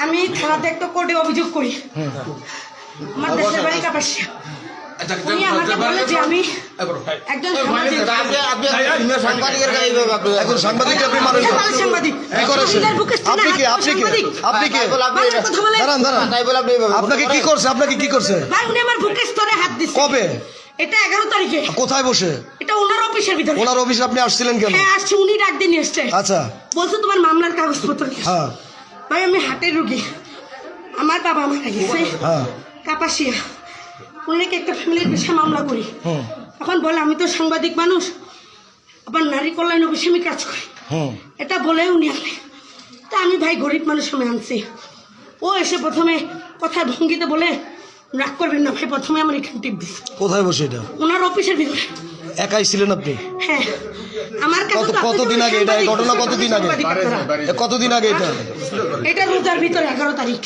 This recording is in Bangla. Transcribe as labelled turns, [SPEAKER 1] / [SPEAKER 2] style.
[SPEAKER 1] আমি থানাতে একটা কোর্টে অভিযোগ করি। আমার দেশের বাড়ি কাপাসিয়া। উনি আমাকে বলে যে আমি একজন সাংবাদিক।
[SPEAKER 2] আপনাকে কি করছে? আপনাকে কি করছে?
[SPEAKER 1] উনি আমার বুকের স্তরে হাত দিচ্ছে।
[SPEAKER 2] কবে?
[SPEAKER 1] এটা 11 তারিখে।
[SPEAKER 2] কোথায় বসে?
[SPEAKER 1] এটা ওনার অফিসের ভিতরে।
[SPEAKER 2] ওনার অফিসে আপনি আসছিলেন কেন?
[SPEAKER 1] হ্যাঁ আসছি, উনি ডাক দিয়ে নিয়ে এসছে।
[SPEAKER 2] আচ্ছা,
[SPEAKER 1] বলছে তোমার মামলার কাগজপত্র।
[SPEAKER 2] হ্যাঁ
[SPEAKER 1] ভাই আমি হাটের রুগী, আমার বাবা মারা গেছে কাপাসিয়া। উনি একটা ফ্যামিলির বিষয়ে মামলা করি। এখন বলে আমি তো সাংবাদিক মানুষ, আবার নারী কল্যাণ অফিসে আমি কাজ করি, এটা বলে উনি আনে। তা আমি ভাই গরিব মানুষ আমি আনছি। ও এসে প্রথমে কথার ভঙ্গিতে বলে রাগ করবেন না ভাই, প্রথমে আমার এখানে টিপ দিচ্ছে।
[SPEAKER 2] কোথায় বসে এটা?
[SPEAKER 1] ওনার অফিসের ভিতরে।
[SPEAKER 2] একাই ছিলেন আপনি?
[SPEAKER 1] হ্যাঁ। আমার
[SPEAKER 2] কতদিন আগে এটা? এই ঘটনা কতদিন আগে? কতদিন আগে এটা?
[SPEAKER 1] এটা রোজার ভিতরে 11 তারিখ।